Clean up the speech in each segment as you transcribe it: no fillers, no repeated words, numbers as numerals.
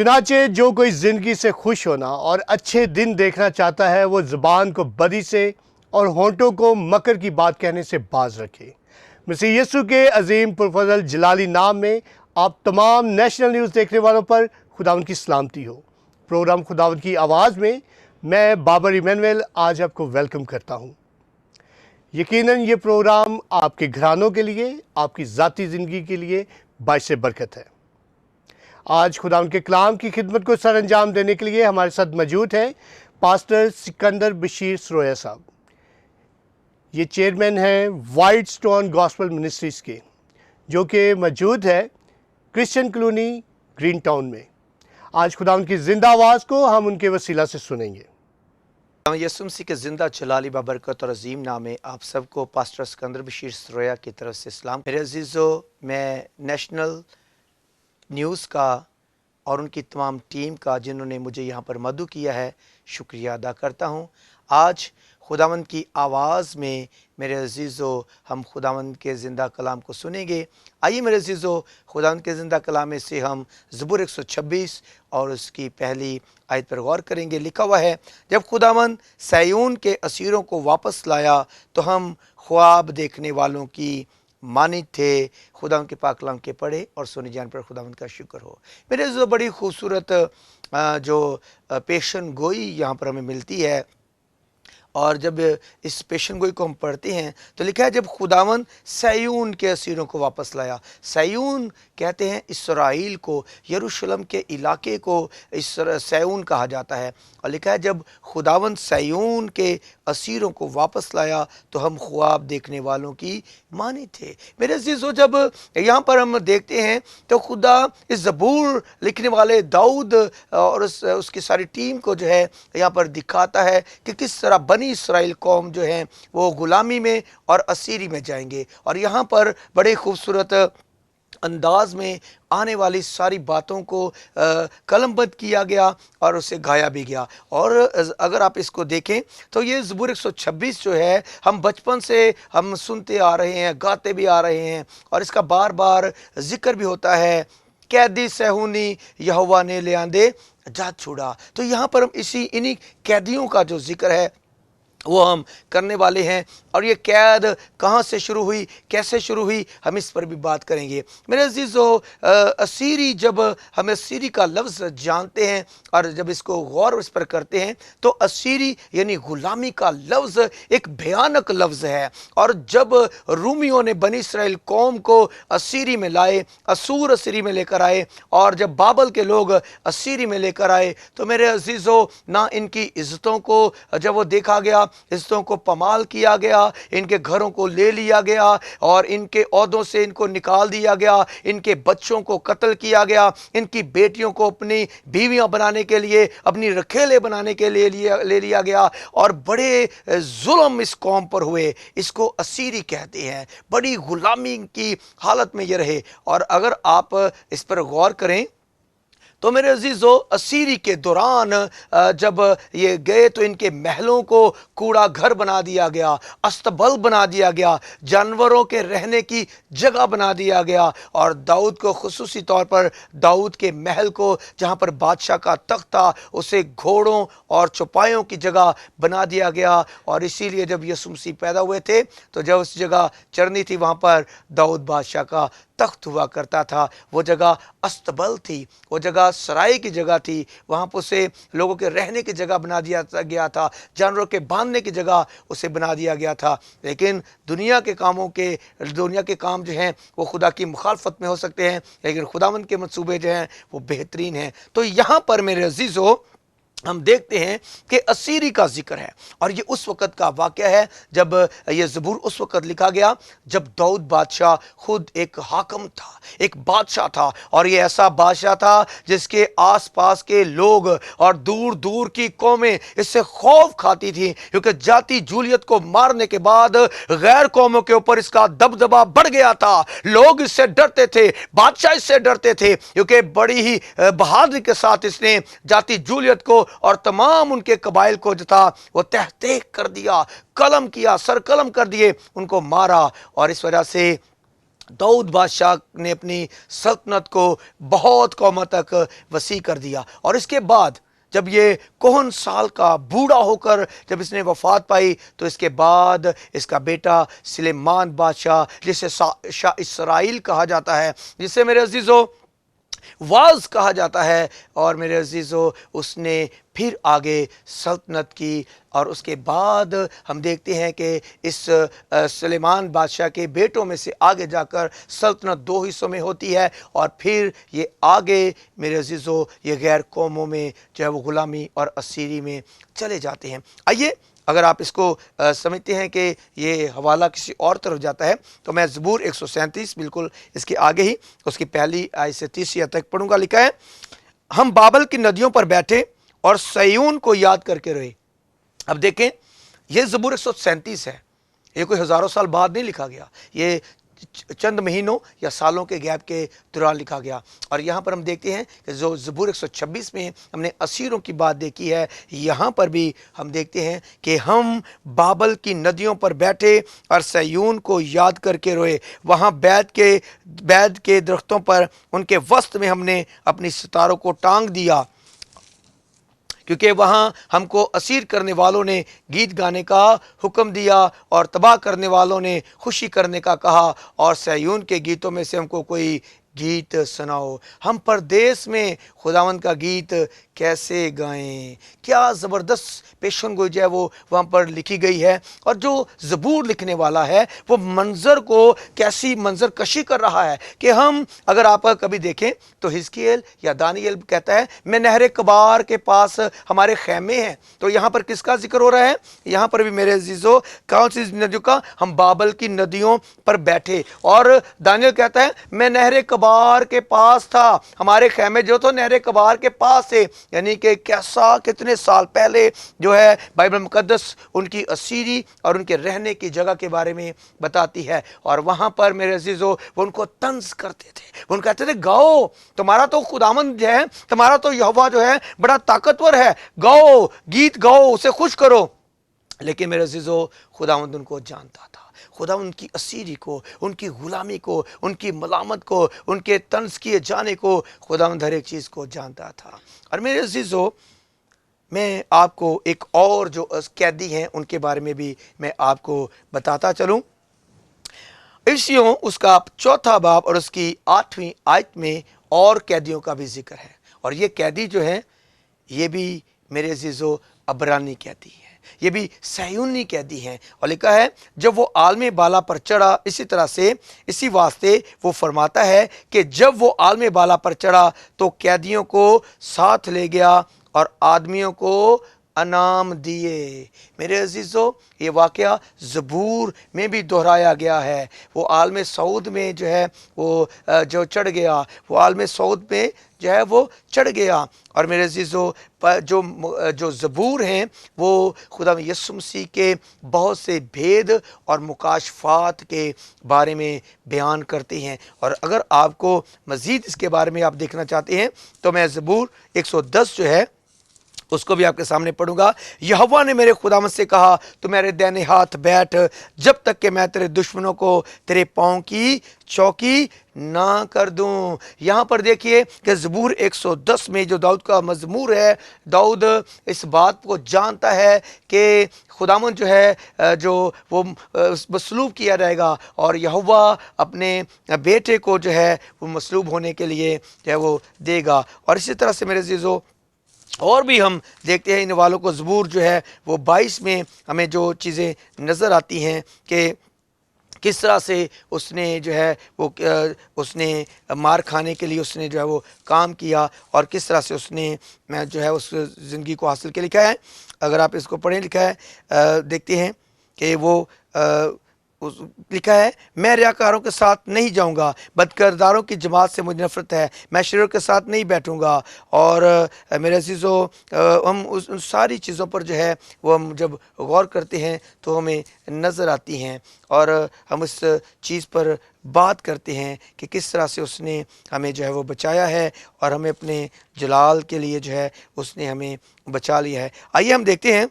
चुनाचे जो कोई ज़िंदगी से खुश होना और अच्छे दिन देखना चाहता है वो ज़ुबान को बदी से और होंठों को मकर की बात कहने से बाज रखे। मसीह यीशु के अजीम पुरफज़ल जलाली नाम में आप तमाम नेशनल न्यूज़ देखने वालों पर खुदावंद की सलामती हो। प्रोग्राम खुदावंद की आवाज़ में मैं बाबर इमैनुअल आज आपको वेलकम करता हूँ। यकीनन ये प्रोग्राम आपके घरानों के लिए, आपकी ज़ाती ज़िंदगी के लिए बाइस बरकत है। आज खुदावंद के कलाम की खिदमत को सर अंजाम देने के लिए हमारे साथ मौजूद हैं पास्टर सिकंदर बशीर सरोया साहब। ये चेयरमैन हैं वाइट स्टोन गॉस्पेल मिनिस्ट्रीज़ के, जो कि मौजूद है क्रिश्चियन कॉलोनी ग्रीन टाउन में। आज खुदावंद की जिंदा आवाज़ को हम उनके वसीला से सुनेंगे। यीशु मसीह के ज़िंदा जलाली बाबरकत और अजीम नाम में आप सबको पास्टर सिकंदर बशीर सरोया की तरफ से सलाम। मेरे अजीज़ों, मैं नेशनल न्यूज़ का और उनकी तमाम टीम का जिन्होंने मुझे यहाँ पर मदद किया है, शुक्रिया अदा करता हूँ। आज खुदावंद की आवाज़ में मेरे अजीज़ों हम खुदावंद के ज़िंदा कलाम को सुनेंगे। आइए मेरे अजीज़ों, खुदावंद के ज़िंदा कलाम में से हम ज़बूर 126 और उसकी पहली आयत पर गौर करेंगे। लिखा हुआ है, जब खुदावंद सैयून के असीरों को वापस लाया तो हम ख्वाब देखने वालों की मानित थे। खुदावंद के पाक कलाम के पढ़े और सुनी जान पर खुदावंद का शुक्र हो। मेरे जो बड़ी खूबसूरत जो पेशन गोई यहाँ पर हमें मिलती है, और जब इस पेशन गोई को हम पढ़ते हैं तो लिखा है, जब खुदावंद सैयून के असीरों को वापस लाया। सैयून कहते हैं इसराइल को, यरूशलेम के इलाके को सैयून कहा जाता है। और लिखा है, जब खुदावंद सैयून के असीरों को वापस लाया तो हम ख्वाब देखने वालों की माने थे। मेरे अजीज़ों, जब यहाँ पर हम देखते हैं तो खुदा इस ज़बूर लिखने वाले दाऊद और उसकी सारी टीम को जो है यहाँ पर दिखाता है कि किस तरह बनी इसराइल कौम जो है वो गुलामी में और असीरी में जाएंगे। और यहाँ पर बड़े खूबसूरत अंदाज में आने वाली सारी बातों को कलमबंद किया गया और उसे गाया भी गया। और अगर आप इसको देखें तो ये ज़बूर 126 जो है हम बचपन से हम सुनते आ रहे हैं, गाते भी आ रहे हैं, और इसका बार बार जिक्र भी होता है, कैदी सहूनी यहोवा ने ले आंदे जा छुड़ा। तो यहाँ पर हम इन्हीं कैदियों का जो जिक्र है वो हम करने वाले हैं। और ये कैद कहाँ से शुरू हुई, कैसे शुरू हुई, हम इस पर भी बात करेंगे। मेरे अजीज़ों, असीरी, जब हम असीरी का लफ्ज़ जानते हैं और जब इसको गौर इस पर करते हैं तो असीरी यानी ग़ुलामी का लफ्ज़ एक भयानक लफ्ज़ है। और जब रूमियों ने बनी इसराइल कौम को असीरी में लाए, असूर असीरी में लेकर आए, और जब बाबल के लोग असीरी में लेकर आए तो मेरे अजीज़ों, ना इनकी इज़्ज़तों को जब वो देखा गया, इज़्ज़तों को पमाल किया गया, इनके घरों को ले लिया गया और इनके ओहदों से इनको निकाल दिया गया, इनके बच्चों को कत्ल किया गया, इनकी बेटियों को अपनी बीवियां बनाने के लिए, अपनी रखेले बनाने के लिए ले लिया गया। और बड़े जुल्म इस कौम पर हुए। इसको असीरी कहते हैं। बड़ी गुलामी की हालत में ये रहे। और अगर आप इस पर गौर करें तो मेरे अजीज़ों, असीरी के दौरान जब ये गए तो इनके महलों को कूड़ा घर बना दिया गया, अस्तबल बना दिया गया, जानवरों के रहने की जगह बना दिया गया। और दाऊद को खुसूसी तौर पर, दाऊद के महल को जहाँ पर बादशाह का तख्त था, उसे घोड़ों और चौपायों की जगह बना दिया गया। और इसीलिए जब यीशु मसीह पैदा हुए थे तो जब उस जगह चरनी थी वहाँ पर दाऊद बादशाह का तख्त हुआ करता था। वो जगह अस्तबल थी, वो जगह सराय की जगह थी, वहाँ पर उसे लोगों के रहने की जगह बना दिया गया था, जानवरों के बांधने की जगह उसे बना दिया गया था। लेकिन दुनिया के काम जो हैं वो खुदा की मुखालफत में हो सकते हैं, लेकिन खुदावंद के मंसूबे जो हैं वो बेहतरीन हैं। तो यहाँ पर मेरे अजीज़ों हम देखते हैं कि असीरी का जिक्र है। और ये उस वक़्त का वाक़या है जब ये ज़बूर उस वक़्त लिखा गया जब दाऊद बादशाह खुद एक हाकम था, एक बादशाह था। और ये ऐसा बादशाह था जिसके आसपास के लोग और दूर दूर की कौमें इससे खौफ खाती थी, क्योंकि जाति जूलियत को मारने के बाद गैर कौमों के ऊपर इसका दबदबा बढ़ गया था। लोग इससे डरते थे, बादशाह इससे डरते थे, क्योंकि बड़ी ही बहादुरी के साथ इसने जाति जूलियत को और तमाम उनके कबाइल को जो था वो तहतीक कर दिया, कलम किया, सर कलम कर दिए, उनको मारा। और इस वजह से दाऊद बादशाह ने अपनी सल्तनत को बहुत कौमों तक वसी कर दिया। और इसके बाद जब ये कोहन साल का बूढ़ा होकर जब इसने वफात पाई, तो इसके बाद इसका बेटा सुलेमान बादशाह, जिसे शाह इसराइल कहा जाता है, जिसे मेरे अजीज़ों वाज कहा जाता है, और मेरे अजीज़ों उसने फिर आगे सल्तनत की। और उसके बाद हम देखते हैं कि इस सुलेमान बादशाह के बेटों में से आगे जाकर सल्तनत दो हिस्सों में होती है, और फिर ये आगे मेरे अजीज़ों ये गैर कौमों में जो है वो ग़ुलामी और असीरी में चले जाते हैं। आइए, अगर आप इसको समझते हैं कि ये हवाला किसी और तरफ जाता है, तो मैं ज़बूर 137 बिल्कुल इसके आगे ही उसकी पहली आयत से 30 तक पढ़ूंगा। लिखा है, हम बाबल की नदियों पर बैठे और सयून को याद करके रहे। अब देखें, ये ज़बूर 137 है, ये कोई हज़ारों साल बाद नहीं लिखा गया, ये चंद महीनों या सालों के गैप के दौरान लिखा गया। और यहाँ पर हम देखते हैं कि जो ज़बूर 126 में हमने असीरों की बात देखी है, यहाँ पर भी हम देखते हैं कि हम बाबल की नदियों पर बैठे और सयून को याद करके रोए। वहाँ बैत के दरख्तों पर उनके वस्त में हमने अपनी सितारों को टांग दिया, क्योंकि वहाँ हमको असीर करने वालों ने गीत गाने का हुक्म दिया और तबाह करने वालों ने खुशी करने का कहा, और सयून के गीतों में से हमको कोई गीत सुनाओ। हम परदेश में खुदावंद का गीत कैसे गाएं। क्या ज़बरदस्त पेशन गोई जो है वो वहाँ पर लिखी गई है। और जो ज़बूर लिखने वाला है वो मंज़र को कैसी मंज़र कशी कर रहा है कि हम, अगर आप कभी देखें तो हिजकिय्येल या दानियेल कहता है, मैं नहर कबार के पास हमारे खैमे हैं। तो यहाँ पर किसका जिक्र हो रहा है? यहाँ पर भी मेरे अजीज़ों कौन सी नदियों का? हम बाबल की नदियों पर बैठे। और दानियेल कहता है, मैं नहर कबार के पास था, हमारे खैमे जो तो नहर कबार के पास थे। यानी कि कैसा, कितने साल पहले जो है बाइबल मुकद्दस उनकी असीरी और उनके रहने की जगह के बारे में बताती है। और वहाँ पर मेरे अजीज़ों वो उनको तंज करते थे, वो कहते थे, गाओ, तुम्हारा तो खुदावंद जो है, तुम्हारा तो यहोवा जो है बड़ा ताकतवर है, गाओ, गीत गाओ, उसे खुश करो। लेकिन मेरे अजीज़ों खुदावंद उनको जानता था, खुदा उनकी असीरी को, उनकी गुलामी को, उनकी मलामत को, उनके तंज किए जाने को खुदावंद हर एक चीज़ को जानता था। और मेरे अजीज़ों, मैं आपको एक और जो कैदी हैं उनके बारे में भी मैं आपको बताता चलूं। इफ्सियों उसका 4 बाब और उसकी 8वीं आयत में और कैदियों का भी जिक्र है। और ये कैदी जो हैं ये भी मेरे अजीज़ों अबरानी कैदी हैं, ये भी सयूनी कैदी हैं। और लिखा है, जब वो आलमे बाला पर चढ़ा, इसी तरह से इसी वास्ते वो फरमाता है कि जब वो आलमे बाला पर चढ़ा तो कैदियों को साथ ले गया और आदमियों को अनाम दिए। मेरे अजीज़ों, ये वाक़या ज़बूर में भी दोहराया गया है। वो आलमे सऊद में जो है वो जो चढ़ गया, वो आलमे सऊद में जो है वो चढ़ गया। और मेरे अजीज़ों, जो ज़बूर हैं वो खुदा यीशु मसीह के बहुत से भेद और मुकाशफात के बारे में बयान करते हैं। और अगर आपको मज़ीद इसके बारे में आप देखना चाहते हैं तो मैं ज़बूर 110 जो है उसको भी आपके सामने पढ़ूंगा। यहोवा ने मेरे खुदावंद से कहा, तू मेरे दाहिने हाथ बैठ जब तक कि मैं तेरे दुश्मनों को तेरे पाँव की चौकी ना कर दूं। यहाँ पर देखिए कि ज़बूर 110 में जो दाऊद का मज़मूर है, दाऊद इस बात को जानता है कि खुदावंद जो है जो वो मसलूब किया जाएगा और यहोवा अपने बेटे को जो है वो मसलूब होने के लिए जो है वो देगा। और इसी तरह से मेरे अज़ीज़ों और भी हम देखते हैं इन वालों को। ज़बूर जो है वो 22 में हमें जो चीज़ें नज़र आती हैं कि किस तरह से उसने जो है वो उसने मार खाने के लिए उसने जो है वो काम किया और किस तरह से उसने जो है उस ज़िंदगी को हासिल किया। लिखा है, अगर आप इसको पढ़ें, लिखा है देखते हैं कि वो लिखा है, मैं रियाकारों के साथ नहीं जाऊंगा, बदकिरदारों की जमात से मुझे नफरत है, मैं शरीरों के साथ नहीं बैठूंगा। और मेरे अज़ीज़ों, हम उन सारी चीज़ों पर जो है वो हम जब गौर करते हैं तो हमें नज़र आती हैं और हम इस चीज़ पर बात करते हैं कि किस तरह से उसने हमें जो है वो बचाया है और हमें अपने जलाल के लिए जो है उसने हमें बचा लिया है। आइए हम देखते हैं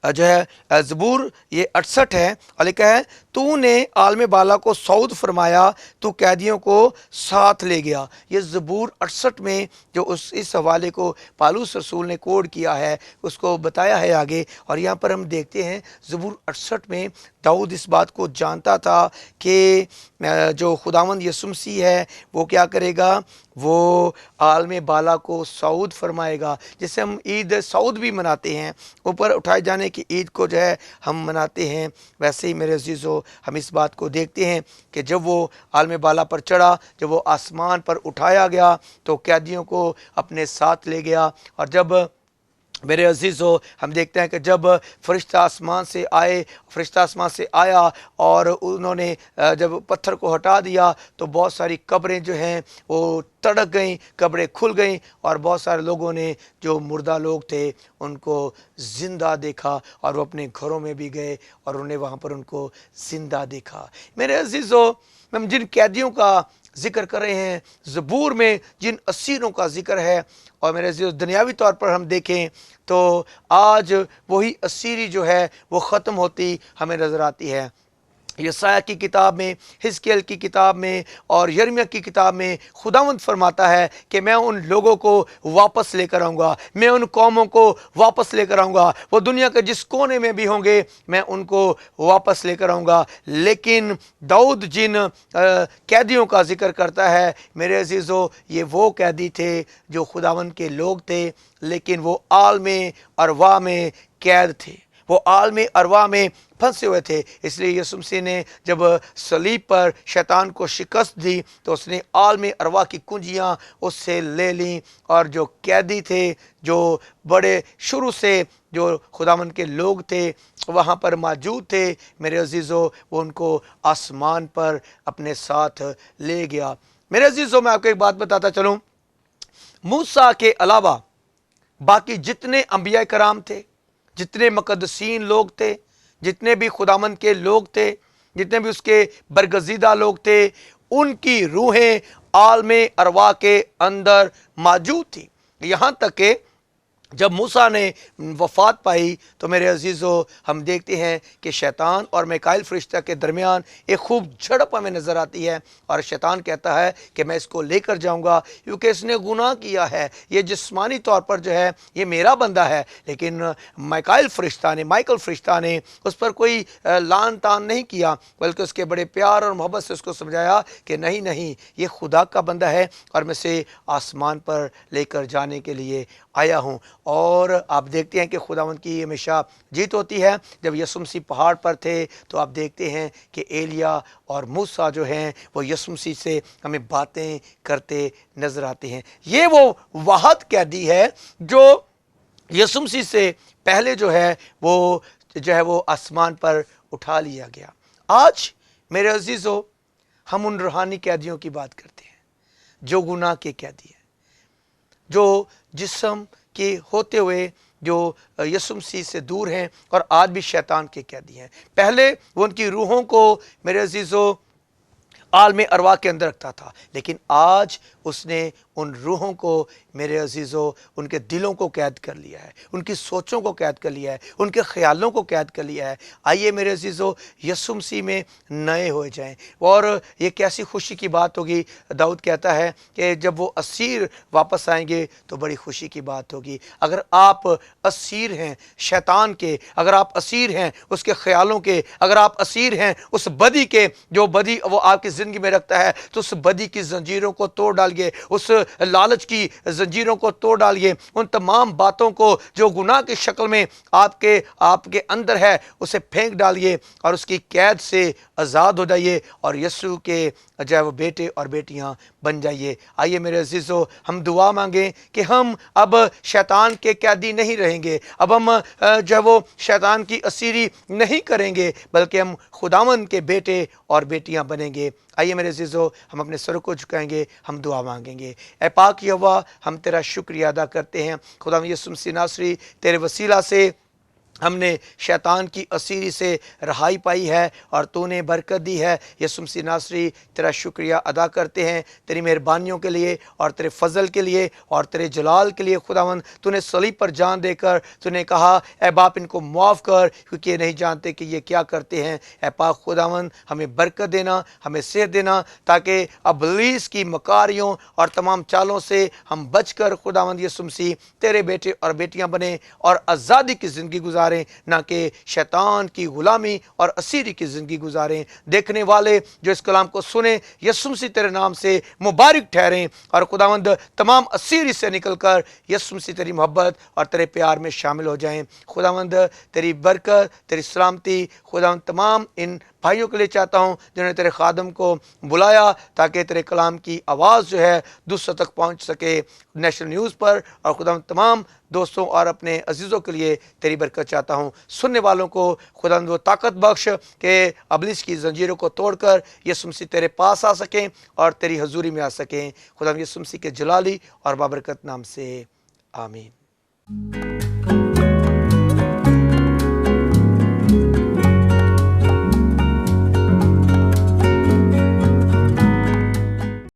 जो है ज़बूर ये 68 है और लिखा है, تو ने आलम बाला को सऊद फरमाया, तो कैदियों को साथ ले गया। ये ज़बूर 68 में जो इस हवाले को पालूस रसूल ने कोड किया है उसको बताया है आगे। और यहाँ पर हम देखते हैं ज़बूर 68 में दाऊद इस बात को जानता था कि जो खुदावंद यीशु मसीह है वो क्या करेगा, वो आलम बाला को सऊद फरमाएगा। जिसे हम ईद सऊद भी मनाते हैं, ऊपर उठाए जाने की ईद को जो है हम मनाते हैं, वैसे ही मेरे अजीज़ों हम इस बात को देखते हैं कि जब वो आलम बाला पर चढ़ा, जब वो आसमान पर उठाया गया तो कैदियों को अपने साथ ले गया। और जब मेरे अजीज़ों हम देखते हैं कि जब फरिश्ता आसमान से आया और उन्होंने जब पत्थर को हटा दिया तो बहुत सारी कब्रें जो हैं वो तड़क गईं, कब्रें खुल गईं और बहुत सारे लोगों ने जो मुर्दा लोग थे उनको ज़िंदा देखा और वो अपने घरों में भी गए और उन्हें वहाँ पर उनको ज़िंदा देखा। मेरे अजीज़ों, हम जिन कैदियों का जिक्र कर रहे हैं, ज़बूर में जिन असीरों का जिक्र है, और मेरे अजीज़ दुनियावी तौर पर हम देखें तो आज वही असीरी जो है वो ख़त्म होती हमें नज़र आती है। यसाया की किताब में, हिजकिय्याह की किताब में और यिर्मयाह की किताब में खुदावंद फरमाता है कि मैं उन लोगों को वापस लेकर आऊँगा, मैं उन कौमों को वापस लेकर आऊँगा, वो दुनिया के जिस कोने में भी होंगे मैं उनको वापस लेकर आऊँगा। लेकिन दाऊद जिन कैदियों का जिक्र करता है मेरे अजीज़ों, ये वो कैदी थे जो खुदावंद के लोग थे, लेकिन वो आलम अरवा में कैद थे, वो आलम अरवा में फंसे हुए थे। इसलिए यीशु मसीह ने जब सलीब पर शैतान को शिकस्त दी तो उसने आलम अरवा की कुंजियाँ उससे ले लीं, और जो कैदी थे, जो बड़े शुरू से जो खुदावंद के लोग थे वहाँ पर मौजूद थे, मेरे अजीज़ों, वो उनको आसमान पर अपने साथ ले गया। मेरे अजीज़ों, मैं आपको एक बात बताता चलूँ, मूसा के अलावा बाकी जितने अंबिया कराम थे, जितने मुकद्दसीन लोग थे, जितने भी खुदावंद के लोग थे, जितने भी उसके बरगज़ीदा लोग थे, उनकी रूहें आलम अरवा के अंदर मौजूद थी। यहाँ तक कि जब मूसा ने वफ़ात पाई तो मेरे अजीज़ों हम देखते हैं कि शैतान और मिकाईल फरिश्ता के दरमियान एक खूब झड़प हमें नज़र आती है, और शैतान कहता है कि मैं इसको लेकर जाऊंगा क्योंकि इसने गुनाह किया है, ये जिस्मानी तौर पर जो है ये मेरा बंदा है। लेकिन माइकल फरिश्ता ने उस पर कोई लान तान नहीं किया, बल्कि उसके बड़े प्यार और मोहब्बत से उसको समझाया कि नहीं नहीं, ये खुदा का बंदा है और मैं इसे आसमान पर लेकर जाने के लिए आया हूँ। और आप देखते हैं कि खुदावंद की हमेशा जीत होती है। जब यीशु मसीह पहाड़ पर थे तो आप देखते हैं कि एलिया और मूसा जो हैं वो यीशु मसीह से हमें बातें करते नज़र आते हैं। ये वो वाहद कैदी है जो यीशु मसीह से पहले जो है वो आसमान पर उठा लिया गया। आज मेरे अजीज़ों, हम उन रूहानी कैदियों की बात करते हैं जो गुनाह के कैदी हैं, जो जिस्म के होते हुए जो यीशु मसीह से दूर हैं और आज भी शैतान के कैदी हैं। पहले वो उनकी रूहों को मेरे अजीज़ों आलम अरवा के अंदर रखता था, लेकिन आज उसने उन रूहों को मेरे अजीज़ों उनके दिलों को कैद कर लिया है, उनकी सोचों को कैद कर लिया है, उनके ख्यालों को कैद कर लिया है। आइए मेरे अजीज़ों यीशु मसीह में नए हो जाएं। और ये कैसी खुशी की बात होगी, दाऊद कहता है कि जब वो असीर वापस आएंगे तो बड़ी खुशी की बात होगी। अगर आप असीर हैं शैतान के, अगर आप असीर हैं उसके ख्यालों के, अगर आप असीर हैं उस बदी के, जो बदी वो आपकी ज़िंदगी में रखता है, तो उस बदी की जंजीरों को तोड़ डालिए, उस लालच की जंजीरों को तोड़ डालिए, उन तमाम बातों को जो गुनाह की शक्ल में आपके अंदर है उसे फेंक डालिए और उसकी कैद से आज़ाद हो जाइए और यीशु के जो है वो बेटे और बेटियां बन जाइए। आइए मेरे अजीज़ों, हम दुआ मांगें कि हम अब शैतान के कैदी नहीं रहेंगे, अब हम जो है वो शैतान की असीरी नहीं करेंगे, बल्कि हम खुदावंद के बेटे और बेटियां बनेंगे। आइए मेरे अजीज़ों, हम अपने सर को झुकाएंगे, हम दुआ मांगेंगे। ऐ पाक यहोवा, हम तेरा शुक्रिया अदा करते हैं खुदा यीशु मसीह नासरी, तेरे वसीला से हमने शैतान की असीरी से रहाई पाई है और तूने बरकत दी है। यीशु मसीह नासरी तेरा शुक्रिया अदा करते हैं तेरी मेहरबानियों के लिए और तेरे फजल के लिए और तेरे जलाल के लिए। खुदावंद तूने सलीब पर जान देकर तूने कहा ऐ बाप इनको माफ़ कर क्योंकि ये नहीं जानते कि ये क्या करते हैं। ऐ पाक खुदावंद हमें बरकत देना, हमें सेहत देना ताकि इब्लीस की मकारियों और तमाम चालों से हम बचकर खुदावंद यीशु मसीह तेरे बेटे और बेटियां बने और आज़ादी की ज़िंदगी गुजारें, ना कि शैतान की गुलामी और असीरी की ज़िंदगी गुजारें। देखने वाले जो इस कलाम को सुने यीशु मसीह तेरे नाम से मुबारक ठहरें और खुदावंद तमाम असीरी से निकलकर यीशु मसीह तेरी मोहब्बत और तेरे प्यार में शामिल हो जाएं। खुदावंद तेरी बरकत, तेरी सलामती खुदावंद तमाम इन भाइयों के लिए चाहता हूँ जिन्होंने तेरे खादम को बुलाया ताकि तेरे कलाम की आवाज़ जो है दूसरों तक पहुँच सके नेशनल न्यूज़ पर। और खुदा तमाम दोस्तों और अपने अजीज़ों के लिए तेरी बरकत चाहता हूँ। सुनने वालों को खुदा वो ताकत बख्श के इब्लीस की जंजीरों को तोड़कर यीशु मसीह तेरे पास आ सकें और तेरी हजूरी में आ सकें। खुदा यीशु मसीह के जलाली और बाबरकत नाम से आमीन।